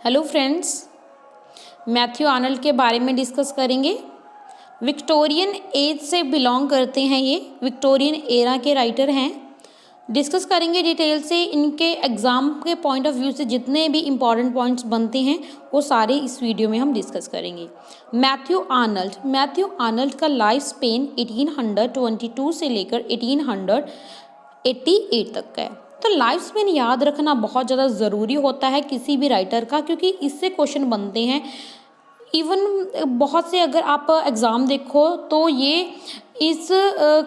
Hello friends, Matthew Arnold के बारे में डिस्कस करेंगे। विक्टोरियन एज से बिलोंग करते हैं, ये विक्टोरियन एरा के राइटर हैं। डिस्कस करेंगे डिटेल से, इनके एग्ज़ाम के पॉइंट ऑफ व्यू से जितने भी इम्पॉर्टेंट पॉइंट्स बनते हैं वो सारे इस वीडियो में हम डिस्कस करेंगे। मैथ्यू आर्नल्ड का लाइफ स्पेन 1822 से लेकर 1888 तक का है। तो लाइफ स्पेन याद रखना बहुत ज़्यादा ज़रूरी होता है किसी भी राइटर का, क्योंकि इससे क्वेश्चन बनते हैं। इवन बहुत से अगर आप एग्ज़ाम देखो तो ये इस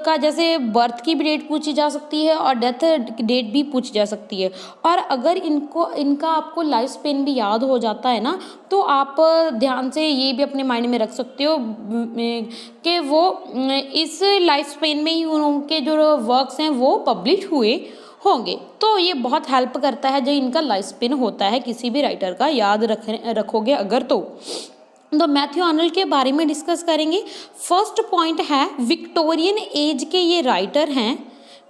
का जैसे बर्थ की भी डेट पूछी जा सकती है और डेथ डेट भी पूछी जा सकती है। और अगर इनका आपको लाइफ स्पेन भी याद हो जाता है ना, तो आप ध्यान से ये भी अपने माइंड में रख सकते हो कि वो इस लाइफ स्पेन में ही उनके जो वर्क्स हैं वो पब्लिश हुए होंगे। तो ये बहुत हेल्प करता है जो इनका लाइफ स्पेन होता है किसी भी राइटर का, याद रखोगे अगर तो मैथ्यू आर्नल्ड के बारे में डिस्कस करेंगे। फर्स्ट पॉइंट है, विक्टोरियन एज के ये राइटर हैं,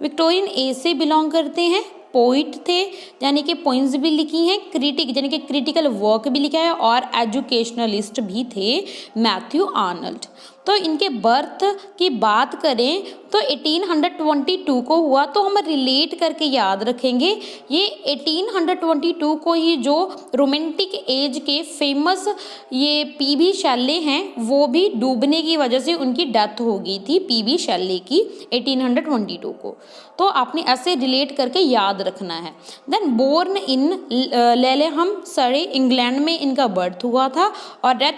विक्टोरियन एज से बिलोंग करते हैं, पोइट थे यानी कि पोइम्स भी लिखी हैं, क्रिटिक यानी कि क्रिटिकल वर्क भी लिखा है और एजुकेशनलिस्ट भी थे मैथ्यू आर्नल्ड। तो इनके बर्थ की बात करें तो 1822 को हुआ, तो हम रिलेट करके याद रखेंगे। ये 1822 को ही जो रोमांटिक एज के फेमस ये पीबी शैले हैं वो भी डूबने की वजह से उनकी डेथ हो गई थी, पीबी शैले की 1822 को। तो आपने ऐसे रिलेट करके याद रखना है। देन बोर्न इन लेलेहम सरे, इंग्लैंड में इनका बर्थ हुआ था और डेथ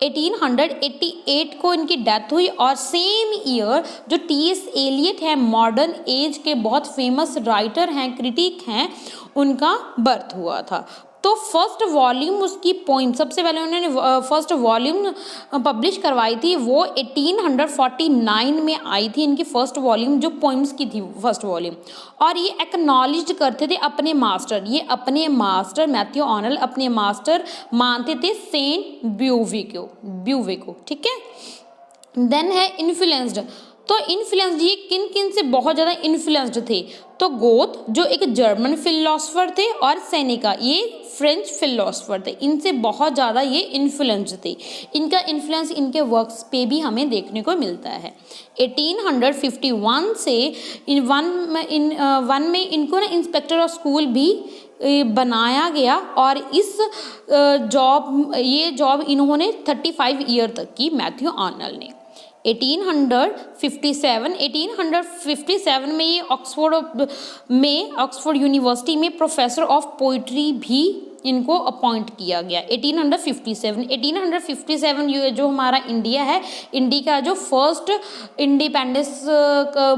1888 को इनकी डेथ हुई। और सेम ईयर जो टी.एस. एलियट है, मॉडर्न एज के बहुत फेमस राइटर हैं, क्रिटिक हैं, उनका बर्थ हुआ था। तो फर्स्ट वॉल्यूम उसकी पोइम, सबसे पहले उन्होंने फर्स्ट वॉल्यूम पब्लिश करवाई थी, वो 1849 में आई थी इनकी फर्स्ट वॉल्यूम जो पोइम्स की थी फर्स्ट वॉल्यूम। और ये एक्नॉलेज करते थे अपने मास्टर, ये अपने मास्टर मैथ्यू आर्नल्ड अपने मास्टर मानते थे सेंट ब्यूवे को, ठीक है। देन है इन्फ्लुएंस्ड। तो इन्फ्लुएंस्ड ये किन किन से बहुत ज़्यादा इन्फ्लुएंस्ड थे, तो गोथ जो एक जर्मन फिलोसफर थे और सेनेका ये फ्रेंच फिलोसफर थे, इनसे बहुत ज़्यादा ये इन्फ्लुएंस्ड थे। इनका इन्फ्लुएंस इनके वर्क्स पे भी हमें देखने को मिलता है। 1851 से वन में इनको ना इंस्पेक्टर ऑफ स्कूल भी बनाया गया और इस जॉब इन्होंने 35 ईयर तक की मैथ्यू आर्नल्ड ने। 1857 में ये ऑक्सफोर्ड यूनिवर्सिटी में प्रोफेसर ऑफ पोइट्री भी इनको अपॉइंट किया गया। 1857 ये जो हमारा इंडिया है, इंडिया का जो फर्स्ट इंडिपेंडेंस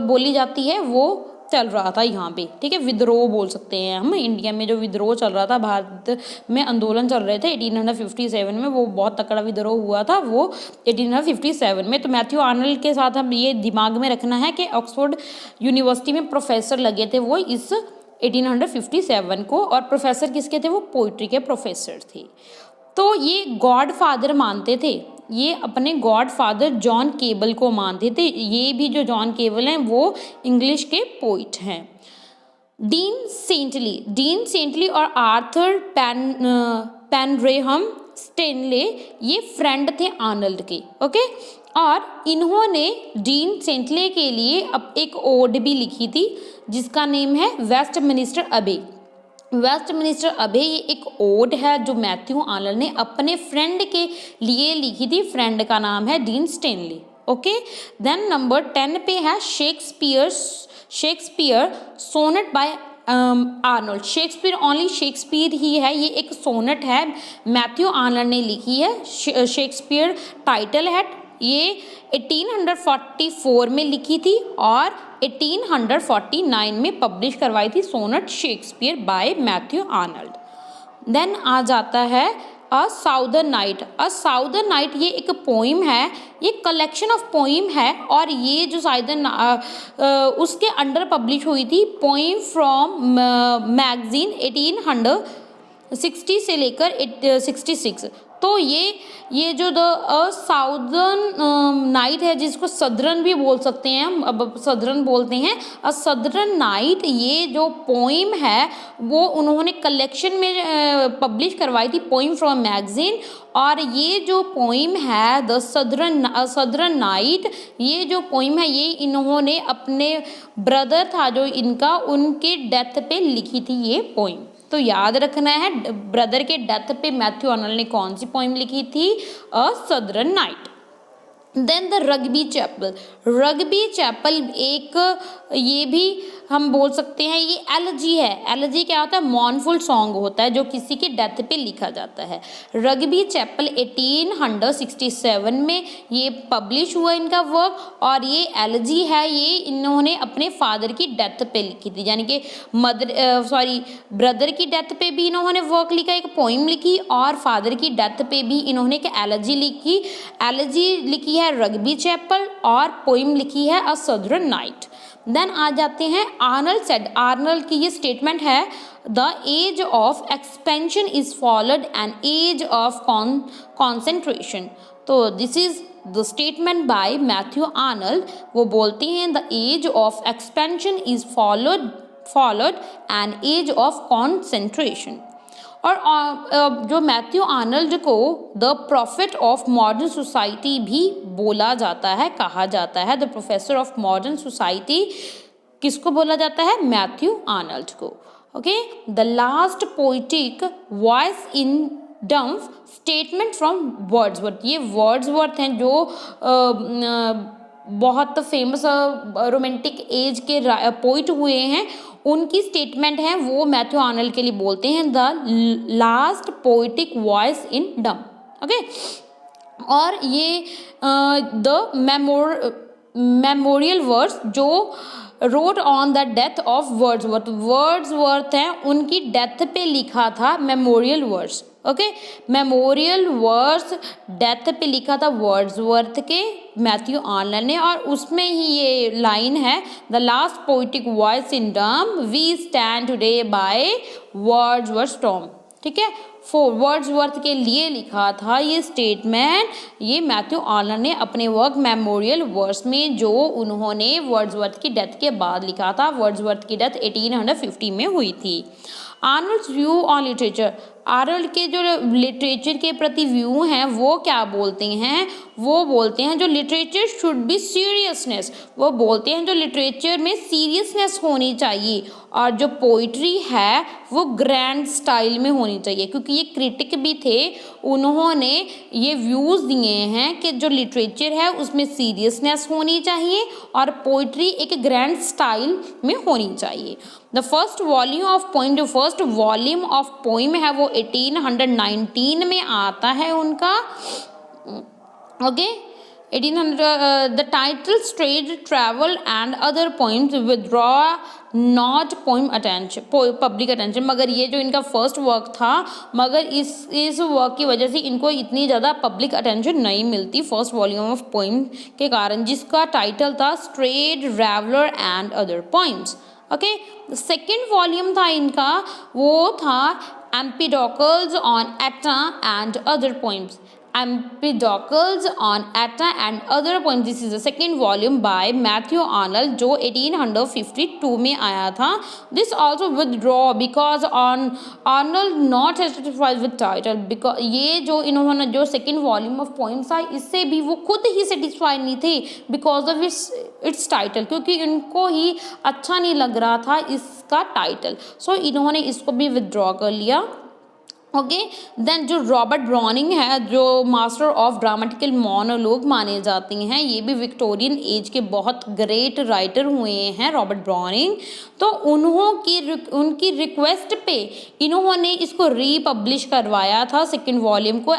बोली जाती है वो चल रहा था यहाँ पे, ठीक है। विद्रोह बोल सकते हैं हम, इंडिया में जो विद्रोह चल रहा था, भारत में आंदोलन चल रहे थे 1857 में, वो बहुत तकड़ा विद्रोह हुआ था वो 1857 में। तो मैथ्यू आर्नल्ड के साथ हम ये दिमाग में रखना है कि ऑक्सफोर्ड यूनिवर्सिटी में प्रोफेसर लगे थे वो इस 1857 को, और प्रोफेसर किसके थे, वो पोइट्री के प्रोफेसर थे। तो ये गॉड फादर मानते थे, ये अपने गॉड फादर जॉन केबल को मानते थे। ये भी जो जॉन केबल हैं वो इंग्लिश के पोइट हैं। डीन सेंटली और आर्थर पेनरेहम स्टेनले ये फ्रेंड थे आर्नल्ड के, ओके। और इन्होंने डीन सेंटले के लिए अब एक ओड भी लिखी थी जिसका नेम है वेस्टमिनिस्टर अबे। ये एक ओड है जो मैथ्यू आर्नल्ड ने अपने फ्रेंड के लिए लिखी थी, फ्रेंड का नाम है Dean Stanley, okay. Then number 10 पे है Shakespeare sonnet by Arnold. Shakespeare ही है, ये एक सोनेट है मैथ्यू आर्नल्ड ने लिखी है। शेक्सपियर टाइटल है, ये 1844 में लिखी थी और 1849 में पब्लिश करवाई थी sonnet Shakespeare by Matthew Arnold. Then आ जाता है अ साउदर्न नाइट। ये एक पोइम है, ये कलेक्शन ऑफ पोइम है और ये जो उसके अंडर पब्लिश हुई थी पोइम फ्रॉम मैगजीन 1800 60 से लेकर 66। तो ये जो द साउदर्न नाइट है, जिसको सदर्न भी बोल सकते हैं हम, अब सदर्न बोलते हैं, अ सदर्न नाइट, ये जो पोइम है वो उन्होंने कलेक्शन में पब्लिश करवाई थी, पोइम फ्रॉम मैगजीन। और ये जो पोइम है द सदर्न नाइट, ये जो पोइम है ये इन्होंने अपने ब्रदर था जो इनका, उनके डेथ पे लिखी थी ये पोइम। तो याद रखना है, ब्रदर के डेथ पे मैथ्यू आर्नल्ड ने कौन सी पोइम लिखी थी, a southern night. Then the rugby chapel, rugby chapel एक, ये भी हम बोल सकते हैं ये एलजी है। एलजी क्या होता है, मॉर्नफुल सॉन्ग होता है जो किसी के डेथ पे लिखा जाता है। रग्बी चैपल 1867 में ये पब्लिश हुआ इनका वर्क, और ये एलजी है, ये इन्होंने अपने फादर की डेथ पे लिखी थी, यानी कि ब्रदर की डेथ पे भी इन्होंने वर्क लिखा, एक पोइम लिखी, और फादर की डेथ पे भी इन्होंने एक एलजी लिखी। एलजी लिखी है रग्बी चैपल, और पोइम लिखी है अ सदर्न नाइट। देन आ जाते हैं आर्नल्ड सेड, आर्नल्ड की ये स्टेटमेंट है, the age of expansion is followed an age of concentration. तो this is the statement by Matthew Arnold. वो बोलते हैं the age of expansion is followed an age of concentration. और जो Matthew Arnold को the prophet of modern society भी बोला जाता है, कहा जाता है। The professor of modern society किसको बोला जाता है, मैथ्यू आर्नल्ड को। Okay, the last poetic voice in dump statement from Wordsworth, ये वर्ड्सवर्थ हैं जो बहुत फेमस रोमांटिक एज के पोइट हुए हैं, उनकी स्टेटमेंट है, वो मैथ्यू आर्नल्ड के लिए बोलते हैं the last poetic voice in डम। ओके, और ये द मेमोरियल वर्ड्स जो road on the death of Wordsworth हैं, उनकी डेथ पे लिखा था memorial words. Okay, memorial words death पे लिखा था वर्ड्सवर्थ के, मैथ्यू आर्नल्ड ने, और उसमें ही ये लाइन है, the last poetic voice in dumb we stand today by Wordsworth tomb. ठीक है, वर्ड्सवर्थ के लिए लिखा था ये स्टेटमेंट, ये मैथ्यू आर्नल्ड ने अपने वर्क मेमोरियल वर्ड्स में, जो उन्होंने वर्ड्सवर्थ की डेथ के बाद लिखा था। वर्ड्सवर्थ की डेथ 1850 में हुई थी। आर्नल्ड्स व्यू ऑन लिटरेचर, आर्नल्ड के जो लिटरेचर के प्रति व्यू हैं वो क्या बोलते हैं, वो बोलते हैं जो लिटरेचर शुड बी सीरियसनेस, वो बोलते हैं जो लिटरेचर में सीरियसनेस होनी चाहिए, और जो पोइट्री है वो ग्रैंड स्टाइल में होनी चाहिए। क्योंकि ये क्रिटिक भी थे, उन्होंने ये व्यूज़ दिए हैं कि जो लिटरेचर है उसमें सीरियसनेस होनी चाहिए और पोइट्री एक ग्रैंड स्टाइल में होनी चाहिए। The first volume of poem, जो फर्स्ट वॉल्यूम ऑफ पोइम है वो 1819 में आता है उनका। Okay, 1800 the title trade travel and other poems withdraw not poem attention public attention. मगर ये जो इनका फर्स्ट वर्क था, मगर इस वर्क की वजह से इनको इतनी ज़्यादा पब्लिक अटेंशन नहीं मिलती फर्स्ट वॉल्यूम ऑफ पोइम के कारण, जिसका टाइटल था strayed traveller and other poems. Okay, second volume था इनका, वो था एम्पीडोकल्स on Etah and other poems. Empedocles on Atta and Other Poems, this is the second volume by Matthew Arnold जो 1852 में आया था। This also withdraw because Arnold not satisfied with title, because ये जो इन्होंने जो सेकेंड वॉल्यूम ऑफ पोइम्स था, इससे भी वो खुद ही सेटिस्फाइड नहीं थे बिकॉज ऑफ इट्स टाइटल, क्योंकि इनको ही अच्छा नहीं लग रहा था इसका टाइटल, सो इन्होंने इसको भी विदड्रॉ कर लिया। ओके, देन जो रॉबर्ट ब्राउनिंग है, जो मास्टर ऑफ ड्रामेटिकल मोनोलॉग माने जाते हैं, ये भी विक्टोरियन एज के बहुत ग्रेट राइटर हुए हैं रॉबर्ट ब्राउनिंग। तो उनकी रिक्वेस्ट पे इन्होंने इसको रीपब्लिश करवाया था सेकेंड वॉल्यूम को,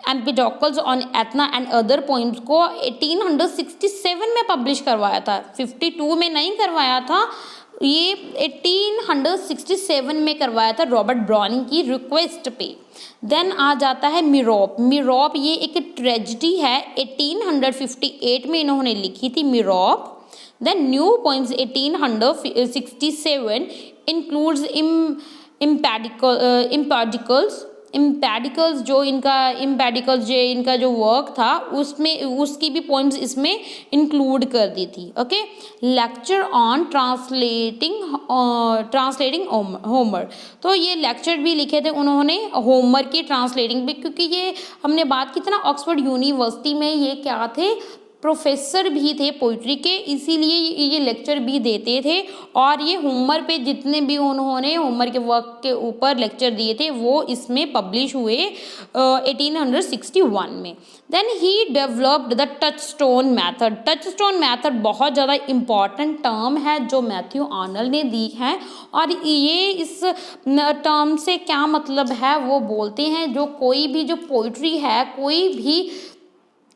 एम्पीडोकल्स ऑन एथना एंड अदर पोइम्स को 1867 में पब्लिश करवाया था, 52 में नहीं करवाया था, ये 1867 में करवाया था रॉबर्ट ब्राउनिंग की रिक्वेस्ट पे। देन आ जाता है मिरोप, ये एक ट्रेजेडी है, 1858 में इन्होंने लिखी थी मिरोप। देन न्यू पोइम्स 1867 इंक्लूड्स इम्पेडिकल्स जो इनका जो वर्क था उसमें उसकी भी पोइम्स इसमें इंक्लूड कर दी थी। Okay, lecture on translating Homer, तो ये लेक्चर भी लिखे थे उन्होंने होमर की ट्रांसलेटिंग भी, क्योंकि ये हमने बात की थी ना ऑक्सफोर्ड यूनिवर्सिटी में ये क्या थे, प्रोफेसर भी थे पोइट्री के, इसीलिए ये लेक्चर भी देते थे। और ये होमर पे जितने भी उन्होंने होमर के वर्क के ऊपर लेक्चर दिए थे वो इसमें पब्लिश हुए 1861 में। Then he developed the touchstone method. Touchstone method बहुत ज़्यादा इम्पॉर्टेंट टर्म है जो मैथ्यू आर्नल्ड ने दी है, और ये इस टर्म से क्या मतलब है वो बोलते हैं जो कोई भी जो पोइट्री है, कोई भी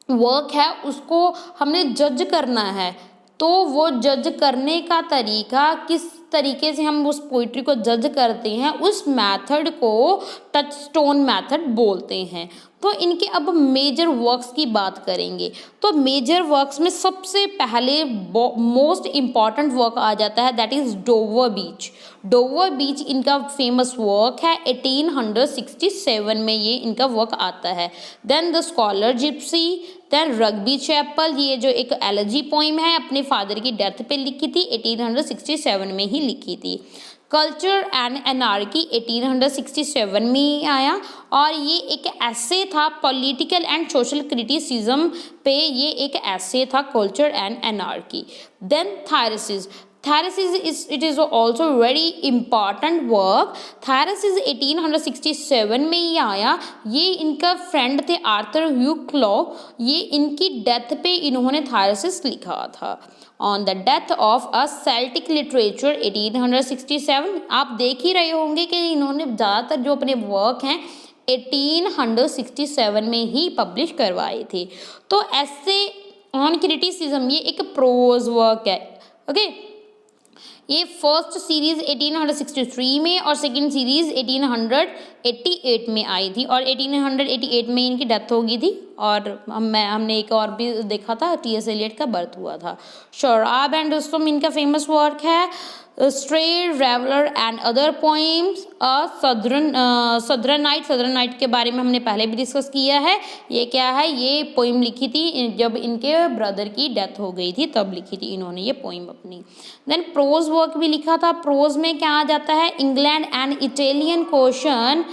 वर्क है, उसको हमने जज करना है, तो वो जज करने का तरीका किस तरीके से हम उस पोइट्री को जज करते हैं, उस मेथड को टचस्टोन मेथड बोलते हैं। तो इनके अब मेजर वर्क्स की बात करेंगे, तो मेजर वर्क्स में सबसे पहले मोस्ट इम्पॉर्टेंट वर्क आ जाता है, that is Dover Beach. Dover Beach इनका फेमस वर्क है, 1867 में ये इनका वर्क आता है। Then the Scholar Gipsy, then Rugby Chapel, ये जो एक एलजी पोइम है अपने फादर की डेथ पे लिखी थी, 1867 में ही लिखी थी। कल्चर एंड एनार्की 1867 में ही आया, और ये एक ऐसे था पॉलिटिकल एंड सोशल क्रिटिसिज्म पे, ये एक ऐसे था Culture and Anarchy. Then Thyrsis, it is also very important work। Thyrsis 1867 में ही आया, ये इनका फ्रेंड थे आर्थर ह्यू क्लॉ, ये इनकी डेथ पे इन्होंने थायरसिस लिखा था। On the death of a Celtic literature 1867, आप देख ही रहे होंगे कि इन्होंने ज़्यादातर जो अपने वर्क हैं 1867 में ही पब्लिश करवाए थे। तो ऐसे ऑन क्रिटिसिज्म ये एक प्रोज वर्क है। ओके, ये फर्स्ट सीरीज 1863 में और सेकंड सीरीज 1888 में आई थी, और 1888 में इनकी डेथ हो गई थी। और हमने एक और भी देखा था, टी.एस. एलियट का बर्थ हुआ था। शराब एंड रुस्तम इनका फेमस वर्क है। Stray, reveller and other poems, southern night के बारे में हमने पहले भी डिस्कस किया है। ये क्या है, ये पोइम लिखी थी जब इनके ब्रदर की डेथ हो गई थी, तब लिखी थी इन्होंने ये पोइम अपनी। देन प्रोज वर्क भी लिखा था। प्रोज में क्या आ जाता है, इंग्लैंड एंड इटालियन क्वेश्चन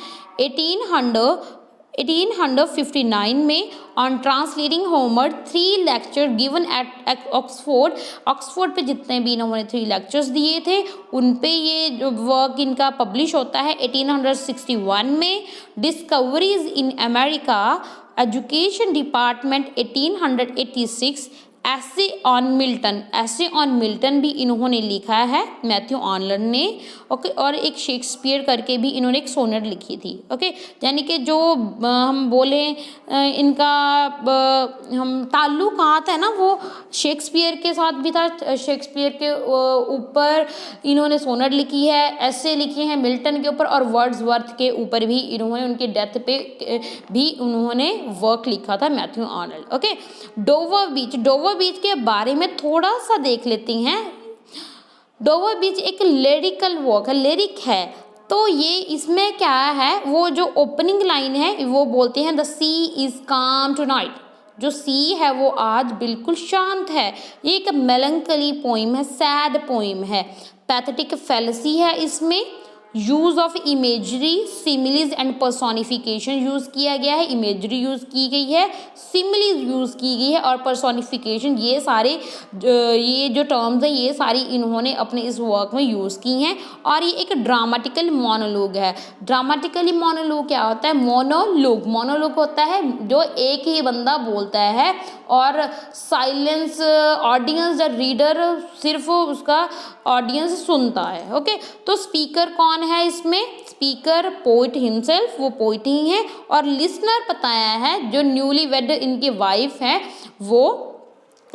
1859 में, on translating Homer, 3 lecture given at Oxford पे जितने भी इन्होंने 3 लेक्चर्स दिए थे उन पे ये जो वर्क इनका पब्लिश होता है 1861 में। Discoveries in America, education department 1886। ऐसे ऑन मिल्टन भी इन्होंने लिखा है मैथ्यू आर्नल्ड ने। ओके, और एक शेक्सपियर करके भी इन्होंने एक सोनेट लिखी थी। ओके, यानी कि जो हम बोले इनका हम ताल्लुकात है ना वो शेक्सपियर के साथ भी था। शेक्सपियर के ऊपर इन्होंने सोनेट लिखी है, ऐसे लिखे हैं मिल्टन के ऊपर, और वर्ड्सवर्थ के ऊपर भी इन्होंने उनकी डेथ पे भी उन्होंने वर्क लिखा था मैथ्यू आर्नल्ड। ओके, डोवर बीच के बारे में थोड़ा सा देख लेते हैं। डोवर बीच एक लिरिकल वर्क है, लिरिक है। तो ये इसमें क्या है, वो जो ओपनिंग लाइन है वो बोलते हैं द सी इज काम टुनाइट। जो सी है वो आज बिल्कुल शांत है। ये एक मेलंकली पोइम है, सैड पोइम है। पैथेटिक फैलेसी है इसमें। Use of imagery, similes and personification use किया गया है। इमेजरी यूज की गई है, सिमिलीज यूज की गई है, और पर्सोनिफिकेशन, ये सारे ये जो टर्म्स हैं ये सारी इन्होंने अपने इस वर्क में यूज की हैं। और ये एक ड्रामेटिकल मोनोलॉग है। ड्रामेटिकली मोनोलॉग क्या होता है, मोनोलॉग होता है जो एक ही बंदा बोलता है और साइलेंस ऑडियंस या रीडर सिर्फ उसका ऑडियंस सुनता है। ओके, तो स्पीकर कौन है इसमें, स्पीकर पोइट हिमसेल्फ, वो पोइट ही है। और लिसनर बताया है जो न्यूली वेड इनकी वाइफ है वो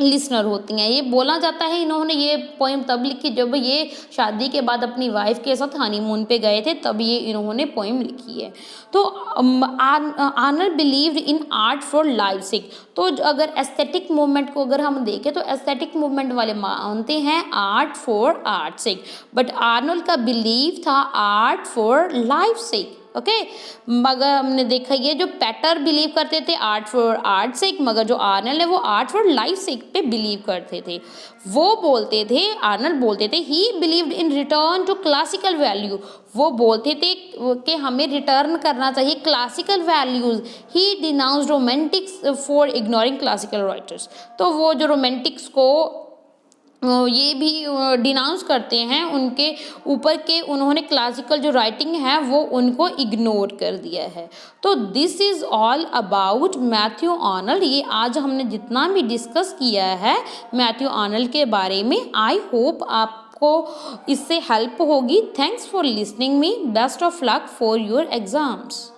लिसनर होती हैं। ये बोला जाता है इन्होंने ये पोएम तब लिखी जब ये शादी के बाद अपनी वाइफ के साथ हनीमून पे गए थे, तब ये इन्होंने पोएम लिखी है। तो Arnold believed in art for life sake. तो अगर एस्थेटिक मूवमेंट को अगर हम देखें तो एस्थेटिक मूवमेंट वाले मानते हैं art for art sick, but Arnold का बिलीव था art for life sick. Okay, मगर हमने देखा ये जो पैटर बिलीव करते थे आर्ट फॉर आर्ट सेक, मगर जो आर्नल्ड है वो आर्ट फॉर लाइफ सेक पे बिलीव करते थे। वो बोलते थे, आर्नल्ड बोलते थे he believed in return to classical value. वो बोलते थे कि हमें रिटर्न करना चाहिए classical values. He denounced romantics for ignoring classical writers. तो वो जो रोमांटिक्स को ये भी डिनाउंस करते हैं उनके ऊपर के उन्होंने क्लासिकल जो राइटिंग है वो उनको इग्नोर कर दिया है। तो this is all about Matthew Arnold. ये आज हमने जितना भी डिस्कस किया है मैथ्यू आर्नल्ड के बारे में। आई होप आपको इससे हेल्प होगी। Thanks for listening me. Best of luck for your exams.